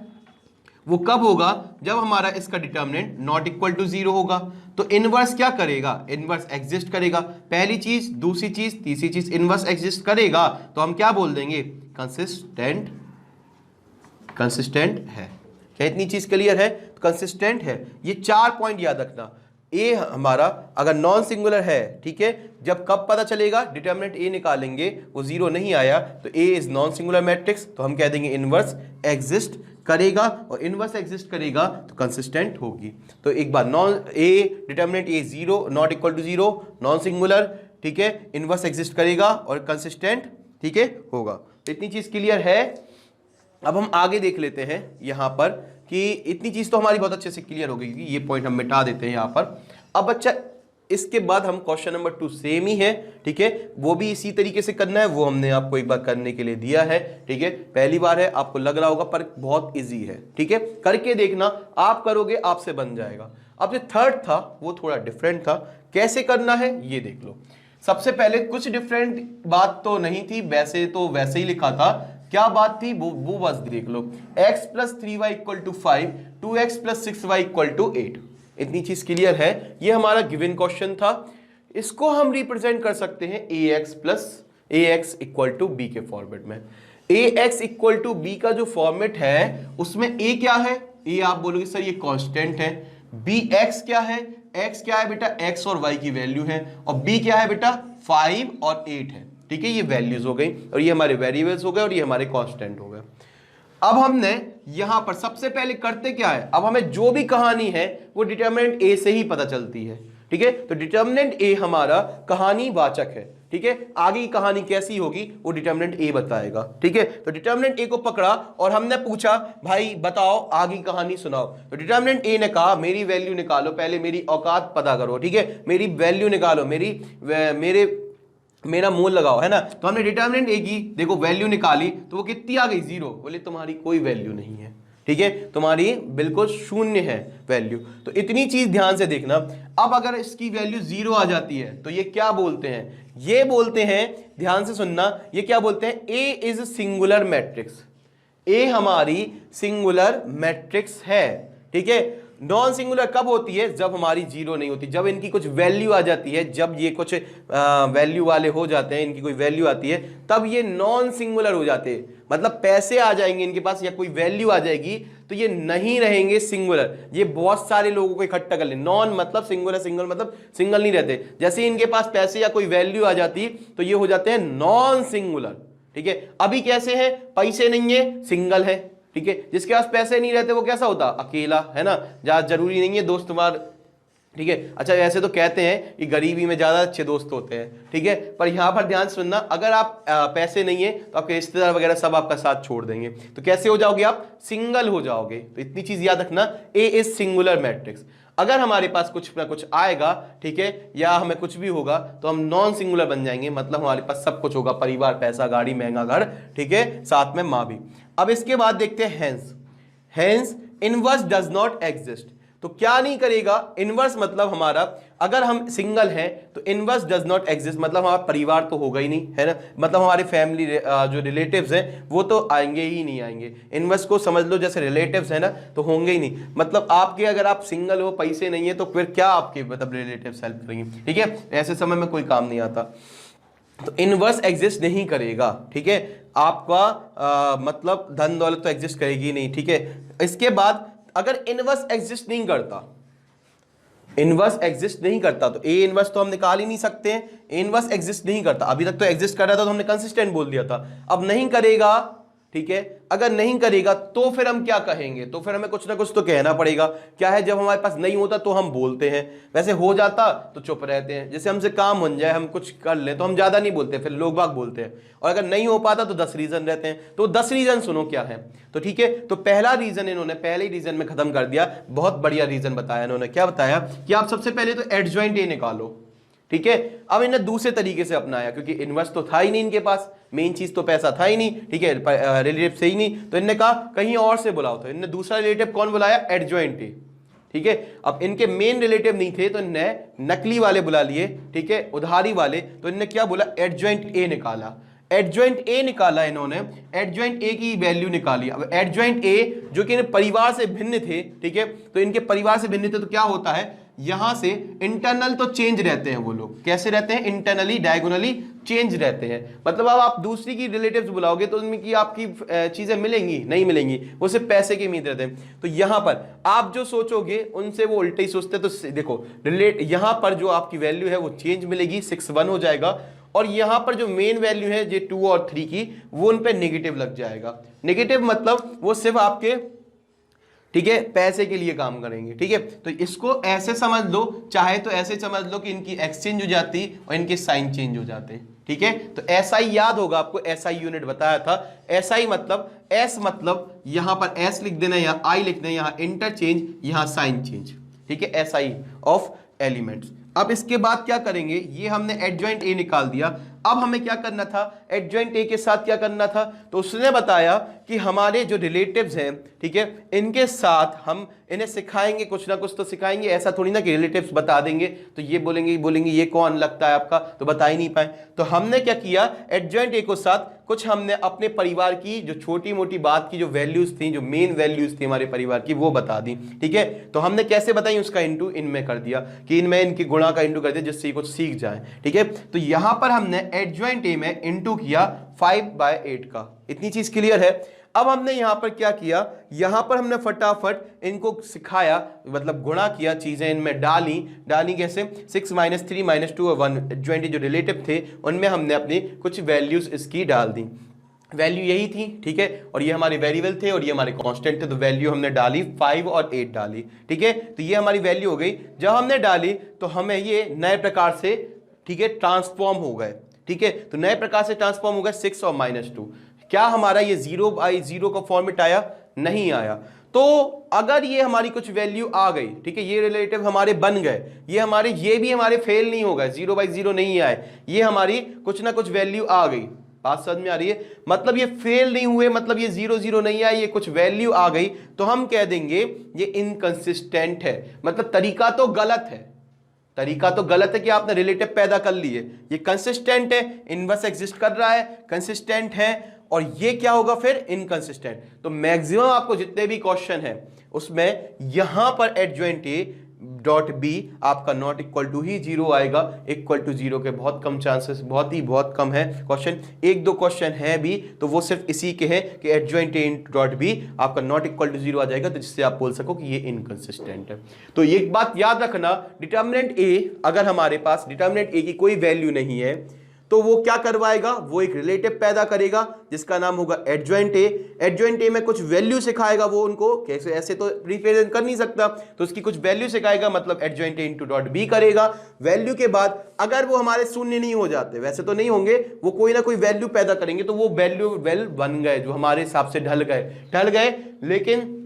वो कब होगा, जब हमारा इसका डिटर्मिनेंट नॉट इक्वल टू 0 होगा। तो इनवर्स क्या करेगा, इनवर्स एग्जिस्ट करेगा। पहली चीज, दूसरी चीज, तीसरी चीज, इनवर्स एग्जिस्ट करेगा तो हम क्या बोल देंगे, कंसिस्टेंट है। क्या इतनी चीज क्लियर है? कंसिस्टेंट है। ये 4 पॉइंट याद रखना। ए हमारा अगर नॉन सिंगुलर है, ठीक है, जब कब पता चलेगा, डिटर्मिनेंट ए निकालेंगे वो 0 नहीं आया तो ए इज नॉन सिंगुलर मैट्रिक्स, तो हम कह देंगे इनवर्स एग्जिस्ट करेगा और इनवर्स एग्जिस्ट करेगा तो कंसिस्टेंट होगी। तो एक बार non A determinant A 0 not equal to 0 non singular, ठीक है, इनवर्स एग्जिस्ट करेगा और कंसिस्टेंट, ठीक है, होगा। तो इतनी चीज क्लियर है। अब हम आगे देख लेते हैं यहां पर कि इतनी चीज तो हमारी बहुत अच्छे से क्लियर हो गई, ये पॉइंट हम मिटा देते हैं यहां पर। अब बच्चा इसके बाद हम क्वेश्चन नंबर 2 सेम ही है, ठीक है, वो भी इसी तरीके से करना है, वो हमने आपको एक बार करने के लिए दिया है। ठीक है, पहली बार है, आपको लग रहा होगा पर बहुत इजी है। ठीक है, करके देखना, आप करोगे आपसे बन जाएगा। अब जो थर्ड था वो थोड़ा डिफरेंट था, कैसे करना है ये देख लो। सबसे पहले कुछ डिफरेंट बात तो नहीं थी, वैसे तो वैसे ही लिखा था। क्या बात थी वो बस देख लो, x plus 3y equal to 5, 2x plus 6y equal to 8। इतनी चीज क्लियर है। ये हमारा गिवन क्वेश्चन था। इसको हम रिप्रेजेंट कर सकते हैं ax इक्वल टू b के फॉर्मेट में। ax इक्वल टू b का जो फॉर्मेट है उसमें a क्या है, a आप बोलोगे सर ये कांस्टेंट है, bx क्या है, x क्या है बेटा, x और y की वैल्यू है, और b क्या है बेटा 5 और 8 है। ठीक है, ये वैल्यूज हो गई और ये हमारे वेरिएबल्स हो गए और ये हमारे कांस्टेंट हो गए। अब हमने यहां पर सबसे पहले करते क्या है, अब हमें जो भी कहानी है वो डिटर्मिनेंट ए से ही पता चलती है। ठीक है, तो डिटर्मिनेंट ए हमारा कहानी वाचक है। ठीक है, आगे की कहानी कैसी होगी वो डिटर्मिनेंट ए बताएगा। ठीक है, तो डिटर्मिनेंट ए को पकड़ा और हमने पूछा भाई बताओ आगे की कहानी सुनाओ। तो डिटर्मिनेंट ए ने कहा मेरी वैल्यू निकालो, पहले मेरी औकात पता करो। ठीक है, मेरी वैल्यू निकालो, मेरा मोल लगाओ, है ना। तो हमने डिटर्मिनेंट ए की देखो वैल्यू निकाली तो वो कितनी आ गई, 0। बोले तुम्हारी कोई वैल्यू नहीं है। ठीक है, तुम्हारी बिल्कुल शून्य है वैल्यू। तो इतनी चीज ध्यान से देखना। अब अगर इसकी वैल्यू 0 आ जाती है तो ये क्या बोलते हैं, ये बोलते हैं, ध्यान से सुनना, ये क्या बोलते हैं, ए इज सिंगुलर मैट्रिक्स। ए हमारी सिंगुलर मैट्रिक्स है। ठीक है, नॉन सिंगुलर कब होती है, जब हमारी 0 नहीं होती, जब इनकी कुछ वैल्यू आ जाती है, जब ये कुछ वैल्यू वाले हो जाते हैं, इनकी कोई वैल्यू आती है तब ये नॉन सिंगुलर हो जाते हैं। मतलब पैसे आ जाएंगे इनके पास या कोई वैल्यू आ जाएगी तो ये नहीं रहेंगे सिंगुलर। ये बहुत सारे लोगों को इकट्ठा कर ले, नॉन मतलब सिंगुलर, सिंगल मतलब सिंगल नहीं रहते। जैसे इनके पास पैसे या कोई वैल्यू आ जाती तो ये हो जाते हैं नॉन सिंगुलर। ठीक है, अभी कैसे है, पैसे नहीं है, सिंगल है। ठीक है, जिसके पास पैसे नहीं रहते वो कैसा होता, अकेला, है ना, ज्यादा जरूरी नहीं है दोस्त तुम्हारा। ठीक है, अच्छा ऐसे तो कहते हैं कि गरीबी में ज्यादा अच्छे दोस्त होते हैं। ठीक है, पर यहां पर ध्यान सुनना, अगर आप पैसे नहीं है तो आपके रिश्तेदार वगैरह सब आपका साथ छोड़ देंगे, तो कैसे हो जाओगे आप, सिंगल हो जाओगे। तो इतनी चीज याद रखना, ए इज सिंगुलर मैट्रिक्स। अगर हमारे पास कुछ ना कुछ आएगा, ठीक है, या हमें कुछ भी होगा तो हम नॉन सिंगुलर बन जाएंगे, मतलब हमारे पास सब कुछ होगा, परिवार, पैसा, गाड़ी, महंगा घर, ठीक है, साथ में माँ भी। अब इसके बाद देखते हैं hence inverse does not exist. तो क्या नहीं करेगा, इनवर्स मतलब हमारा, अगर हम सिंगल हैं तो इनवर्स डज नॉट एग्जिस्ट, मतलब हमारा परिवार तो होगा ही नहीं, है ना, मतलब हमारे फैमिली जो रिलेटिव्स हैं वो तो आएंगे ही नहीं आएंगे। इनवर्स को समझ लो जैसे रिलेटिव्स है ना, तो होंगे ही नहीं। मतलब आपके, अगर आप सिंगल हो, पैसे नहीं है, तो फिर क्या आपके मतलब रिलेटिव्स हेल्प करेंगे। ठीक है, ऐसे समय में कोई काम नहीं आता, तो इनवर्स एग्जिस्ट नहीं करेगा। ठीक है, आपका मतलब धन दौलत तो एग्जिस्ट करेगी नहीं। ठीक है, इसके बाद अगर इनवर्स एग्जिस्ट नहीं करता, इनवर्स एग्जिस्ट नहीं करता तो ए इनवर्स तो हम निकाल ही नहीं सकते हैं, इनवर्स एग्जिस्ट नहीं करता। अभी तक तो एग्जिस्ट कर रहा था तो हमने कंसिस्टेंट बोल दिया था, अब नहीं करेगा, ठीक है। अगर नहीं करेगा तो फिर हम क्या कहेंगे, तो फिर हमें कुछ ना कुछ तो कहना पड़ेगा। क्या है, जब हमारे पास नहीं होता तो हम बोलते हैं, वैसे हो जाता तो चुप रहते हैं। जैसे हमसे काम बन जाए, हम कुछ कर लें तो हम ज्यादा नहीं बोलते, फिर लोग बाग बोलते हैं। और अगर नहीं हो पाता तो 10 रीजन रहते हैं। तो 10 रीजन सुनो क्या है। तो ठीक है, तो पहला रीजन इन्होंने पहले ही रीजन में खत्म कर दिया। बहुत बढ़िया रीजन बताया इन्होंने। क्या बताया कि आप सबसे पहले तो एडजॉइंट ए निकालो, ठीक है। अब इन्हें दूसरे तरीके से अपनाया, क्योंकि इनवर्स तो था ही नहीं इनके पास, मेन चीज तो पैसा था ही नहीं, ठीक है, रिलेटिव से ही नहीं, तो इनने कहा कहीं और से बुलाओ। तो इनने दूसरा रिलेटिव कौन बुलाया, एडजॉइंट ए, ठीक है। अब इनके मेन रिलेटिव नहीं थे तो इनने नकली वाले बुला लिए, ठीक है, उधारी वाले। तो इनने क्या बोला, एडजॉइंट ए निकाला। एडजॉइंट ए निकाला इन्होंने, एडजॉइंट ए की वैल्यू निकाली। अब एडजॉइंट ए जो कि इन्हें परिवार से भिन्न थे, ठीक है, तो इनके परिवार से भिन्न थे तो क्या होता है, यहां से इंटरनल तो चेंज रहते हैं वो लोग। कैसे रहते हैं, इंटरनली डायगोनली चेंज रहते हैं। मतलब अब आप दूसरी की रिलेटिव्स बुलाओगे तो उनमें की आपकी चीजें मिलेंगी, नहीं मिलेंगी, वो सिर्फ पैसे की उम्मीद रहते हैं। तो यहां पर आप जो सोचोगे उनसे वो उल्टे ही सोचते। तो देखो यहां पर जो आपकी वैल्यू है वो चेंज मिलेगी, 6 1 हो जाएगा। और यहां पर जो मेन वैल्यू है जे 2 और 3 की, वो उन पे नेगेटिव लग जाएगा। नेगेटिव मतलब वो सिर्फ आपके, ठीक है, पैसे के लिए काम करेंगे, ठीक है। तो इसको ऐसे समझ लो, चाहे तो ऐसे समझ लो कि इनकी एक्सचेंज हो जाती और इनके साइन चेंज हो जाते, ठीक है। तो एसआई याद होगा आपको, एसआई यूनिट बताया था। एसआई मतलब एस मतलब यहां पर एस लिख देना, यहां आई लिख देना, यहां इंटरचेंज, यहां साइन चेंज, ठीक है, एसआई ऑफ एलिमेंट्स। अब इसके बाद क्या करेंगे, ये हमने एडजॉइंट ए निकाल दिया। अब हमें क्या करना था, एडजॉइंट ए के साथ क्या करना था, तो उसने बताया कि हमारे जो रिलेटिव्स हैं, ठीक है, इनके साथ हम इन्हें सिखाएंगे, कुछ ना कुछ तो सिखाएंगे। ऐसा थोड़ी ना कि रिलेटिव्स बता देंगे तो ये बोलेंगे ये कौन लगता है आपका, तो बता ही नहीं पाए। तो हमने क्या किया, एडजॉइंट ए को साथ कुछ हमने अपने परिवार की जो छोटी मोटी बात की जो वैल्यूज थी, जो मेन वैल्यूज थी हमारे परिवार की, वो बता दी, ठीक है। तो हमने कैसे बताई, उसका इंटू इनमें कर दिया, कि इनमें इनकी गुणा का इंटू कर दिया, जिससे कुछ सीख जाए, ठीक है। तो यहां पर हमने एडजॉइंट ए में इंटू किया 5/8 का। इतनी चीज क्लियर है। अब हमने यहां पर क्या किया, यहां पर हमने फटाफट इनको सिखाया, मतलब गुणा किया, चीजें इनमें डाली कैसे, 6 -3 -2 और 1 एडजॉइंट जो रिलेटिव थे उनमें हमने अपनी कुछ वैल्यूज इसकी डाल दी। वैल्यू यही थी, ठीक है, और ये हमारे वेरिएबल थे और ये हमारे कांस्टेंट थे। तो वैल्यू हमने डाली 5 और 8 डाली, ठीक है। तो ये हमारी वैल्यू हो गई। जब हमने डाली तो हमें ये नए प्रकार से, ठीक है, ट्रांसफॉर्म हो गए, ठीक है। तो नए प्रकार से ट्रांसफॉर्म हो गए 6 और -2। क्या हमारा ये 0/0 का फॉर्मेट आया, नहीं आया। तो अगर ये हमारी कुछ वैल्यू आ गई, ठीक है, ये रिलेटिव हमारे बन गए, ये भी हमारे फेल नहीं हो गए, 0/0 नहीं आए, ये हमारी कुछ ना कुछ वैल्यू आ गई। बात समझ में आ रही है, मतलब ये फेल नहीं हुए, मतलब ये 0/0 नहीं आए, ये कुछ वैल्यू आ गई, तो हम कह देंगे ये इनकंसिस्टेंट है। मतलब तरीका तो गलत है, तरीका तो गलत है कि आपने रिलेटिव पैदा कर लिए। ये कंसिस्टेंट है, इनवर्स एग्जिस्ट कर रहा है, कंसिस्टेंट है, और ये क्या होगा फिर, इनकंसिस्टेंट। तो मैक्सिमम आपको जितने भी क्वेश्चन है उसमें यहां पर एडजॉइंट ए डॉट बी आपका नॉट इक्वल टू ही 0 आएगा। इक्वल टू 0 के बहुत कम चांसेस, बहुत कम है क्वेश्चन। 1-2 क्वेश्चन है भी तो वो सिर्फ इसी के हैं कि एडजॉइंट ए डॉट बी आपका नॉट इक्वल टू 0 आ जाएगा, तो जिससे आप बोल सको कि ये इनकंसिस्टेंट है। तो एक बात याद रखना, डिटर्मिनेंट ए, अगर हमारे पास डिटर्मिनेंट ए की कोई वैल्यू नहीं है तो वो क्या करवाएगा, वो एक रिलेटिव पैदा करेगा जिसका नाम होगा एडजॉइंट ए। एडजॉइंट ए में कुछ वैल्यू सिखाएगा वो उनको, कैसे, ऐसे तो रिप्रेजेंट कर नहीं सकता, तो उसकी कुछ वैल्यू सिखाएगा, मतलब adjoint A into dot B करेगा। वैल्यू के बाद अगर वो हमारे शून्य नहीं हो जाते, वैसे तो नहीं होंगे, वो कोई ना कोई वैल्यू पैदा करेंगे, तो वो वैल्यू बन गए, जो हमारे हिसाब से ढल गए, लेकिन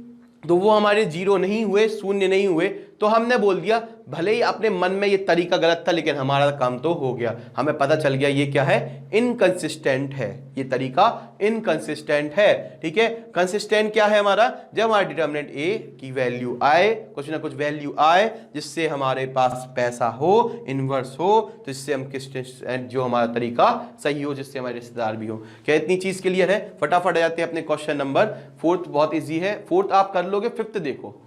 तो वो हमारे 0 नहीं हुए, शून्य नहीं हुए। तो हमने बोल दिया भले ही अपने मन में ये तरीका गलत था, लेकिन हमारा काम तो हो गया, हमें पता चल गया ये क्या है, इनकंसिस्टेंट है, ये तरीका इनकंसिस्टेंट है, ठीक है। कंसिस्टेंट क्या है हमारा, जब हमारा डिटर्मिनेंट ए की वैल्यू आए, कुछ ना कुछ वैल्यू आए जिससे हमारे पास पैसा हो, इनवर्स हो, तो इससे हम जो हमारा तरीका सही हो, जिससे हमारे रिश्तेदार भी हो। क्या इतनी चीज क्लियर है? फटाफट आ जाते हैं अपने क्वेश्चन नंबर 4। बहुत ईजी है, 4 आप कर लोगे, 5 देखो।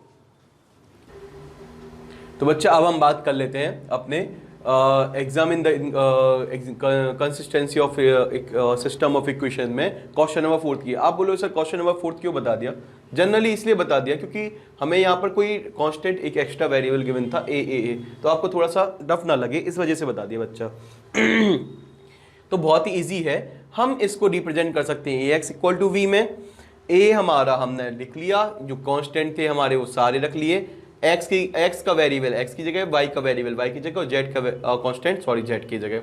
तो बच्चा अब हम बात कर लेते हैं अपने examine the consistency of system of equation में क्वेश्चन नंबर 4 की। आप बोलो सर क्वेश्चन नंबर 4 क्यों बता दिया? जनरली इसलिए बता दिया क्योंकि हमें यहाँ पर कोई कांस्टेंट एक एक्स्ट्रा वेरिएबल गिवन था ए, तो आपको थोड़ा सा टफ ना लगे इस वजह से बता दिया बच्चा। तो बहुत ही इजी है, हम इसको रिप्रेजेंट कर सकते हैं ax इक्वल टू वी में। ए हमारा हमने लिख लिया, जो कांस्टेंट थे हमारे वो सारे रख लिए, x का वेरिएबल x की जगह, y का वेरिएबल y की जगह और z का कांस्टेंट z की जगह।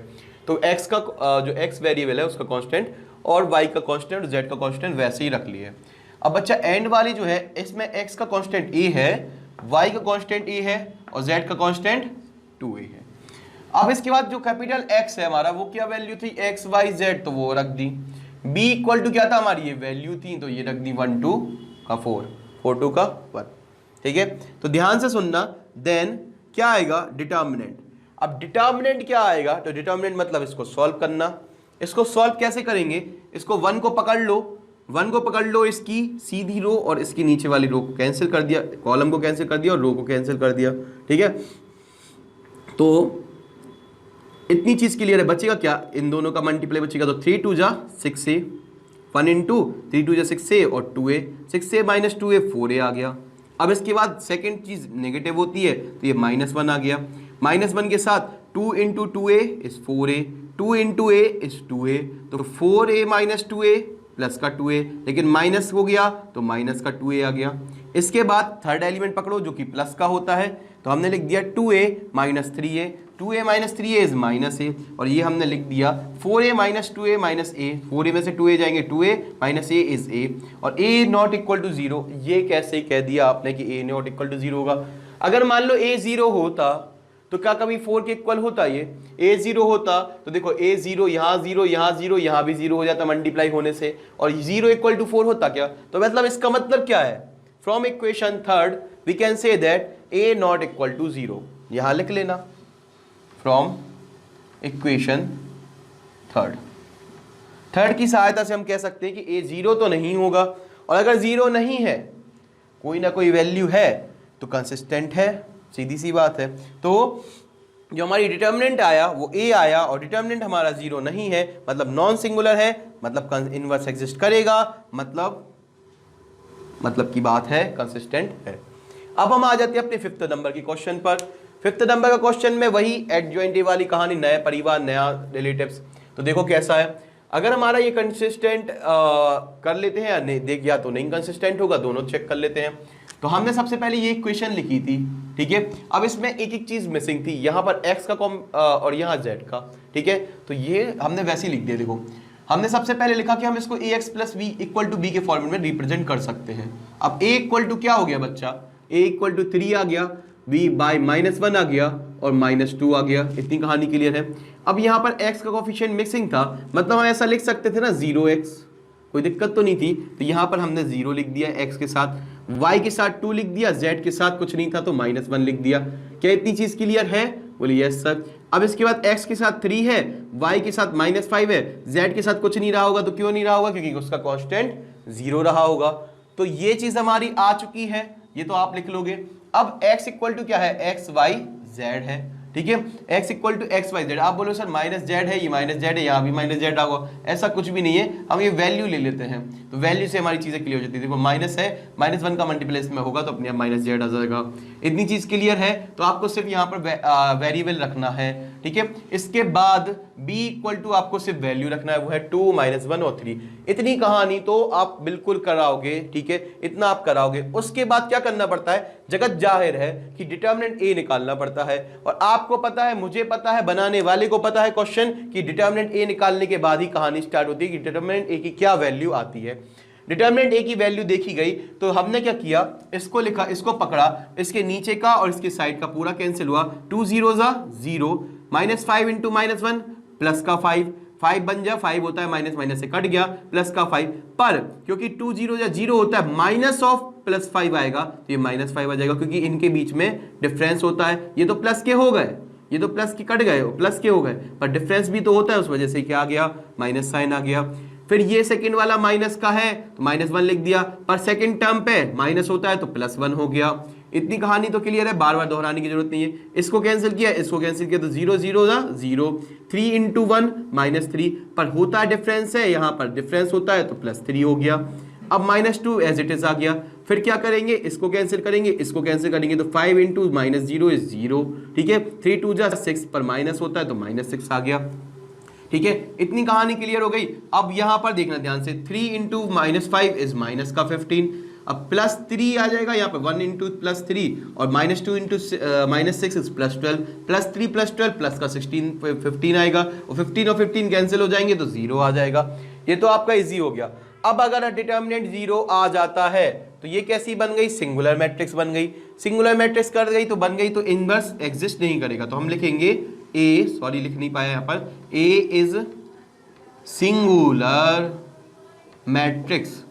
तो x का जो x वेरिएबल है उसका कांस्टेंट और y का कांस्टेंट और z का कांस्टेंट वैसे ही रख लिए। अब बच्चा एंड वाली जो है इसमें x का कांस्टेंट a है, y का कांस्टेंट a है और z का कांस्टेंट 2a है। अब इसके बाद जो कैपिटल X है हमारा वो क्या वैल्यू थी, x y z, तो वो रख दी। b इक्वल टू क्या था हमारी, ये वैल्यू थी, तो ये रख दी 1 2 का 4, 4 2 का 1। ठीक है, तो ध्यान से सुनना। देन क्या आएगा, डिटर्मिनेंट। अब डिटर्मिनेंट क्या आएगा, तो डिटर्मिनेंट मतलब इसको सॉल्व करना। इसको सॉल्व कैसे करेंगे, इसको 1 को पकड़ लो, 1 को पकड़ लो, इसकी सीधी रो और इसकी नीचे वाली रो को कैंसिल कर दिया, कॉलम को कैंसिल कर दिया और रो को कैंसिल कर दिया। ठीक है, तो इतनी चीज क्लियर है। बचेगा क्या, इन दोनों का मल्टीप्लाई बचेगा, तो 3 2 जा 6a, 1 इंटू 3 2 जा 6a और 2a, 6a minus 2a 4a आ गया। अब इसके बाद सेकेंड चीज नेगेटिव होती है तो ये -1 आ गया। -1 के साथ 2 into 2a is 4a, 2 into a is 2a, तो 4a माइनस 2a प्लस का 2a, लेकिन माइनस हो गया तो माइनस का 2a आ गया। इसके बाद थर्ड एलिमेंट पकड़ो जो कि प्लस का होता है, तो हमने लिख दिया 2a minus 3a, 2a minus 3a is minus a, और ये हमने लिख दिया 4a minus 2a minus a, 4a में से 2a जाएंगे, 2a minus a is a, और a नॉट इक्वल टू 0। ये कैसे कह दिया आपने कि a नॉट इक्वल टू 0 होगा? अगर मान लो a 0 होता तो क्या कभी 4 के इक्वल होता? ये a 0 होता तो देखो a 0 यहाँ 0 यहाँ 0 यहाँ भी 0 हो जाता मल्टीप्लाई होने से, और 0 इक्वल टू 4 होता क्या? तो मतलब इसका मतलब क्या है, from equation third we can say that a not equal to 0। यहां लिख लेना, फ्रॉम इक्वेशन थर्ड की सहायता से हम कह सकते हैं कि a 0 तो नहीं होगा, और अगर 0 नहीं है, कोई ना कोई वैल्यू है तो कंसिस्टेंट है, सीधी सी बात है। तो जो हमारी डिटर्मिनेंट आया वो a आया, और डिटर्मिनेंट हमारा 0 नहीं है, मतलब नॉन सिंगुलर है, मतलब इनवर्स एग्जिस्ट करेगा, मतलब की बात है कंसिस्टेंट है। अब हम आ जाते हैं अपने 5th नंबर के क्वेश्चन पर। 5th नंबर का क्वेश्चन में वही एडजॉइंट वाली कहानी, नया परिवार नया रिलेटिव्स। तो देखो कैसा है, अगर हमारा ये कंसिस्टेंट कर लेते हैं या नहीं, देख या तो नहीं कंसिस्टेंट होगा, दोनों चेक कर लेते हैं। तो हमने सबसे पहले ये इक्वेशन लिखी थी, ठीक है। अब इसमें एक एक चीज मिसिंग थी, यहाँ पर x का और यहाँ z का, ठीक है। तो ये हमने वैसे ही लिख दिया। देखो हमने सबसे पहले लिखा कि हम इसको ax plus B equal to B के फॉर्मेट में रिप्रेजेंट कर सकते हैं। अब a इक्वल टू क्या हो गया बच्चा, a इक्वल टू 3 आ गया, b बाय -1 आ गया और -2 आ गया। इतनी कहानी क्लियर है। अब यहाँ पर x का कोफिशिएंट मिक्सिंग था, मतलब हम ऐसा लिख सकते थे ना 0x, कोई दिक्कत तो नहीं थी। तो यहाँ पर हमने 0 लिख दिया x के साथ, y के साथ 2 लिख दिया, z के साथ कुछ नहीं था तो -1 लिख दिया। क्या इतनी चीज क्लियर है? बोलिए यस सर। अब इसके बाद x के साथ 3 है, y के साथ -5 है, z के साथ कुछ नहीं रहा होगा। तो क्यों नहीं रहा होगा? क्योंकि उसका कांस्टेंट 0 रहा होगा। तो ये चीज हमारी आ चुकी है, ये तो आप लिख लोगे। अब x इक्वल टू क्या है, x y z है, ठीक है। x equal to X Y Z. आप बोलो सर -z है, ये -z है, यहाँ भी -z होगा, ऐसा कुछ भी नहीं है। हम ये वैल्यू ले लेते हैं, तो वैल्यू से हमारी चीजें क्लियर हो जाती है। देखो माइनस है, -1 का मल्टीप्लाई इसमें होगा तो अपने आप -z आ जाएगा। इतनी चीज क्लियर है। तो आपको सिर्फ यहाँ पर वेरिएबल रखना है, ठीक है। इसके बाद b इक्वल टू आपको सिर्फ वैल्यू रखना है, वो है 2 -1 और 3। इतनी कहानी तो आप बिल्कुल कराओगे, ठीक है, इतना आप कराओगे। उसके बाद क्या करना पड़ता है, जगत जाहिर है कि डिटर्मिनेंट a निकालना पड़ता है। और आपको पता है, मुझे पता है, बनाने वाले को पता है क्वेश्चन कि डिटर्मिनेंट a निकालने के बाद ही कहानी स्टार्ट होती है कि डिटर्मिनेंट a की क्या वैल्यू आती है। डिटर्मिनेंट a की वैल्यू देखी गई तो हमने क्या किया, इसको लिखा, इसको पकड़ा, इसके नीचे का और इसके साइड का पूरा कैंसिल हुआ। 2 0 0, -5 इंटू -1 प्लस का 5 बन जा, 5 होता है माइनस, माइनस से कट गया, प्लस का 5। पर क्योंकि 2 0 या 0 होता है, माइनस ऑफ +5 आएगा, तो ये -5 आ जाएगा, क्योंकि इनके बीच में डिफरेंस होता है। ये तो प्लस के हो गए, ये तो प्लस के कट गए, प्लस के हो गए, पर डिफरेंस भी तो होता है, उस वजह से क्या आ गया, माइनस साइन आ गया। फिर ये सेकंड वाला माइनस का है तो -1 लिख दिया, पर सेकंड टर्म पे माइनस होता है तो +1 हो गया। इतनी कहानी तो क्लियर है, बार बार दोहराने की जरूरत नहीं है। इसको कैंसिल किया, इसको कैंसिल किया तो 0 0 0, 3 इंटू 1 -3, पर होता है डिफरेंस है, यहाँ पर डिफरेंस होता है तो +3 हो गया। अब -2 एज इट इज आ गया। फिर क्या करेंगे, इसको कैंसिल करेंगे, इसको कैंसिल करेंगे तो 5 इंटू -0 इज 0, ठीक है। 3 2 जा 6, पर माइनस होता है तो -6 आ गया, ठीक है। इतनी कहानी क्लियर हो गई। अब यहां पर देखना ध्यान से, 3 इंटू -5 इज -15, अब +3 आ जाएगा यहाँ पे, 1 इंटू +3 और -2 इंटू -6 इज +12, +3 +12 प्लस का 16 15 आएगा, और 15 और 15 कैंसिल हो जाएंगे तो 0 आ जाएगा। ये तो आपका इजी हो गया। अब अगर डिटर्मिनेंट 0 आ जाता है तो ये कैसी बन गई, सिंगुलर मैट्रिक्स बन गई। सिंगुलर मैट्रिक्स कर गई तो बन गई, तो इनवर्स एग्जिस्ट नहीं करेगा, तो हम लिखेंगे ए, सॉरी लिख नहीं पाया यहाँ पर, A is singular matrix,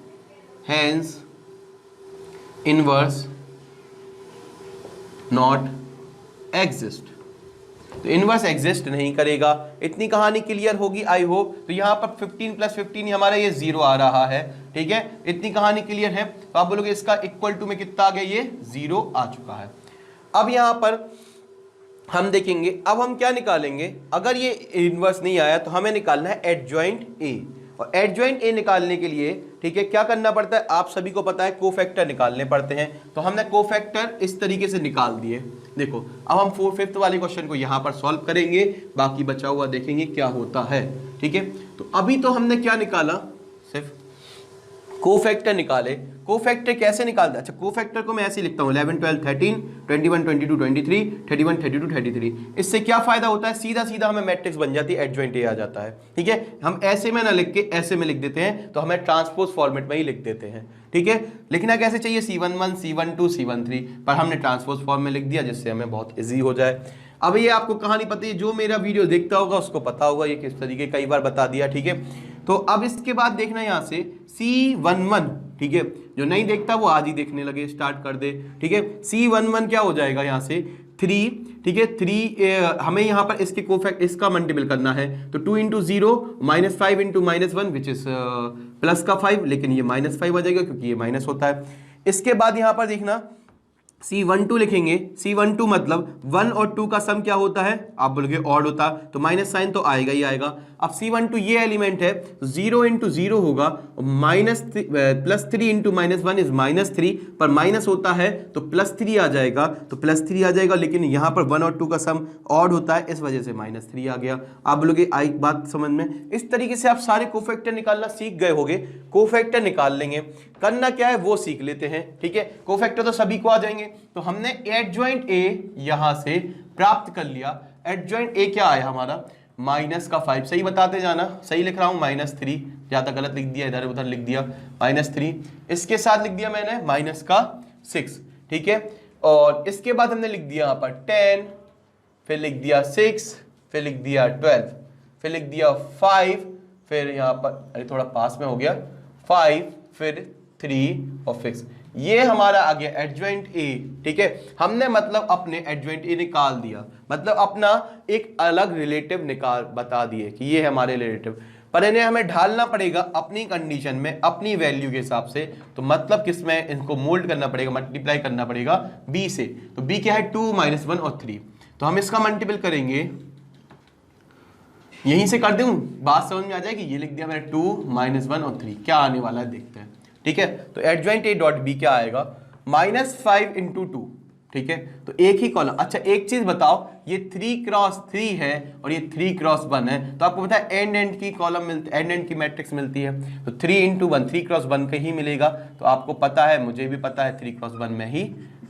hence inverse not exist. तो इनवर्स एग्जिस्ट नहीं करेगा। इतनी कहानी क्लियर होगी आई होप। तो यहाँ पर 15 + 15 हमारा ये 0 आ रहा है, ठीक है। इतनी कहानी क्लियर है। तो आप बोलोगे इसका इक्वल टू में कितना आ गया, ये 0 आ चुका है। अब यहाँ पर हम देखेंगे, अब हम क्या निकालेंगे, अगर ये इनवर्स नहीं आया तो हमें निकालना है एडजॉइंट ए, और एडजॉइंट ए निकालने के लिए, ठीक है, क्या करना पड़ता है, आप सभी को पता है, कोफैक्टर निकालने पड़ते हैं। तो हमने कोफैक्टर इस तरीके से निकाल दिए। देखो अब हम 4/5 वाले क्वेश्चन को यहां पर सॉल्व करेंगे, बाकी बचा हुआ देखेंगे क्या होता है, ठीक है। तो अभी तो हमने क्या निकाला, सिर्फ कोफैक्टर निकाले। कोफैक्टर कैसे निकालते हैं, अच्छा कोफैक्टर को मैं ऐसे लिखता हूँ 11 12 13 21 22 23 31 32 33। इससे क्या फायदा होता है, सीधा सीधा हमें मैट्रिक्स बन जाती है, एडजॉइंट ए आ जाता है, ठीक है। हम ऐसे में ना लिख के ऐसे में लिख देते हैं, तो हमें ट्रांसपोज फॉर्मेट में ही लिख देते हैं, ठीक है। लिखना कैसे चाहिए, C11 C12 C13, पर हमने ट्रांसपोज फॉर्म में लिख दिया, जिससे हमें बहुत ईजी हो जाए। अब ये आपको कहानी पता है, जो मेरा वीडियो देखता होगा उसको पता होगा ये किस तरीके, कई बार बता दिया, ठीक है। तो अब इसके बाद देखना यहाँ से C11, ठीक है, जो नहीं देखता वो आज ही देखने लगे, स्टार्ट कर दे, ठीक है। C11 क्या हो जाएगा यहाँ से 3, ठीक है। 3 हमें यहाँ पर इसके कोफैक्ट इसका मल्टीपल करना है, तो 2 into 0 -5 into -1 which is plus का 5, लेकिन ये -5 आ जाएगा क्योंकि ये माइनस होता है। इसके बाद यहाँ पर देखना C12 लिखेंगे, C12 मतलब 1 और 2 का सम क्या होता है, आप बोलोगे ऑड होता, तो माइनस साइन तो आएगा ही आएगा। अब C12 ये एलिमेंट है, 0 इंटू 0 होगा, +3 इंटू -1 इज -3, पर माइनस होता है तो +3 आ जाएगा, तो +3 आ जाएगा, लेकिन यहाँ पर 1 और 2 का सम ऑड होता है, इस वजह से -3 आ गया। आप बोलोगे आई बात समझ में। इस तरीके से आप सारे कोफैक्टर निकालना सीख गए होगे। कोफैक्टर निकाल लेंगे, करना क्या है वो सीख लेते हैं, ठीक है। कोफैक्टर तो सभी को आ जाएंगे। तो हमने एडजॉइंट ए यहां से प्राप्त कर लिया। एडजॉइंट ए क्या आया हमारा, -5, सही बताते जाना, सही लिख रहा हूं, -3, ज्यादा गलत लिख दिया, इधर उधर लिख दिया, -3। इसके साथ लिख दिया मैंने -6, ठीक है। और इसके बाद हमने लिख दिया यहां पर 10, फिर लिख दिया 6, फिर लिख दिया 12, फिर लिख दिया 5, फिर यहां पर अरे थोड़ा पास में हो गया 5, फिर 3 और 6। ये हमारा आ गया एडजॉइंट ए, ठीक है। हमने मतलब अपने एडजॉइंट ए निकाल दिया, मतलब अपना एक अलग रिलेटिव निकाल बता दिए कि ये है हमारे रिलेटिव, पर इन्हें हमें ढालना पड़ेगा अपनी कंडीशन में, अपनी वैल्यू के हिसाब से। तो मतलब किसमें, इनको मोल्ड करना पड़ेगा, मल्टीप्लाई करना पड़ेगा बी से। तो बी क्या है, 2 -1 और 3, तो हम इसका मल्टीपल करेंगे, यहीं से कर दूं, बात समझ में आ जाएगी। ये लिख दिया मैंने 2 -1 और 3, क्या आने वाला है देखते हैं, ठीक है। तो एडजॉइंट ए डॉट बी क्या आएगा, -5 इंटू 2, ठीक है। तो एक ही कॉलम। अच्छा एक चीज बताओ, ये 3 क्रॉस 3 है और ये 3 क्रॉस 1 है, तो आपको पता है एंड की कॉलम मिलती, एंड की मैट्रिक्स मिलती है, तो 3 इंटू 1 3 क्रॉस 1 का ही मिलेगा। तो आपको पता है, मुझे भी पता है, 3 क्रॉस 1 में ही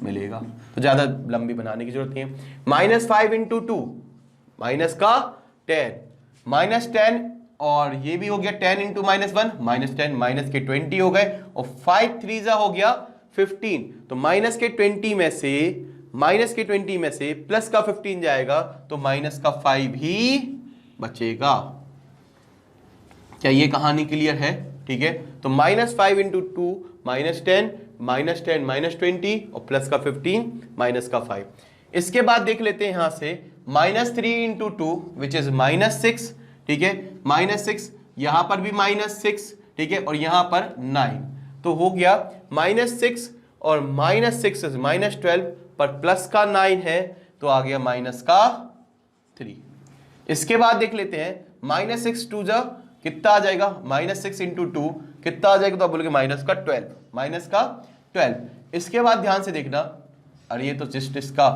मिलेगा, तो ज्यादा लंबी बनाने की जरूरत नहीं है। -5 इंटू 2 माइनस का 10, -10, और ये भी हो गया 10 इंटू -1 -10, माइनस के 20 हो गए, और 5 3 हो गया 15। तो माइनस के 20 में से प्लस का 15 जाएगा, तो माइनस का 5 ही बचेगा। क्या ये कहानी क्लियर है, ठीक है। तो -5 इंटू 2 -10, -10 -20 और प्लस का 15 माइनस का 5। इसके बाद देख लेते हैं यहां से -3 इंटू 2 विच इज -6, ठीक है। -6, यहां पर भी -6, ठीक है, और यहां पर 9, तो हो गया -6 और -6 -12 पर प्लस का 9 है तो आ गया माइनस का 3। इसके बाद देख लेते हैं -6 2 जा कितना आ जाएगा, -6 × 2 कितना आ जाएगा, तो आप बोलोगे माइनस का 12। इसके बाद ध्यान से देखना, अरे ये तो जस्ट इसका,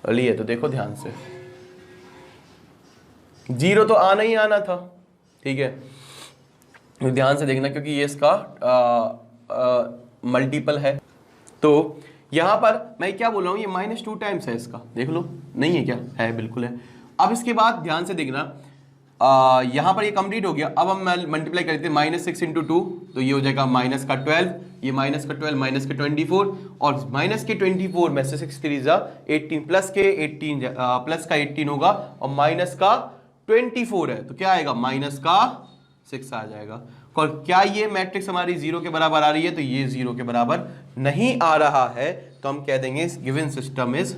अरे ये तो देखो ध्यान से, 0 तो आना ही आना था, ठीक है, तो ध्यान से देखना क्योंकि ये इसका मल्टीपल है। तो यहां पर मैं क्या बोल रहा हूं, ये -2 टाइम्स है इसका, देख लो, नहीं है क्या, है, बिल्कुल है। अब इसके बाद ध्यान से देखना, यहां पर ये कंप्लीट हो गया। अब हम मल्टीप्लाई करते हैं -6 × 2, तो ये हो जाएगा माइनस का 12, ये माइनस का 12 माइनस के 24, और माइनस के 24 में से 6 3 18 प्लस के 18 प्लस का 18 होगा, और माइनस का 24 है तो क्या आएगा, माइनस का 6 आ जाएगा। और क्या ये मैट्रिक्स हमारी 0 के बराबर आ रही है, तो ये 0 के बराबर नहीं आ रहा है, तो हम कह देंगे given system is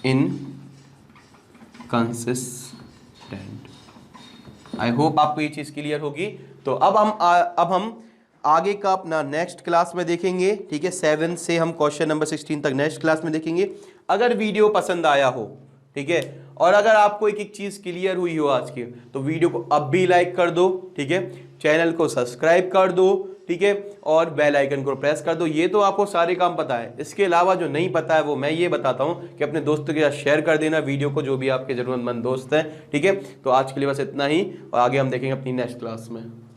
inconsistent. I hope आपको ये चीज क्लियर होगी। तो अब हम आगे का अपना नेक्स्ट क्लास में देखेंगे, ठीक है, 7 से हम क्वेश्चन नंबर 16 तक नेक्स्ट क्लास में देखेंगे। अगर वीडियो पसंद आया हो, ठीक है, और अगर आपको एक चीज क्लियर हुई हो आज की, तो वीडियो को अब भी लाइक कर दो, ठीक है, चैनल को सब्सक्राइब कर दो, ठीक है, और बेल आइकन को प्रेस कर दो। ये तो आपको सारे काम पता है, इसके अलावा जो नहीं पता है वो मैं ये बताता हूं कि अपने दोस्तों के साथ शेयर कर देना वीडियो को, जो भी आपके जरूरतमंद दोस्त हैं, ठीक है। तो आज के लिए बस इतना ही, और आगे हम देखेंगे अपनी नेक्स्ट क्लास में।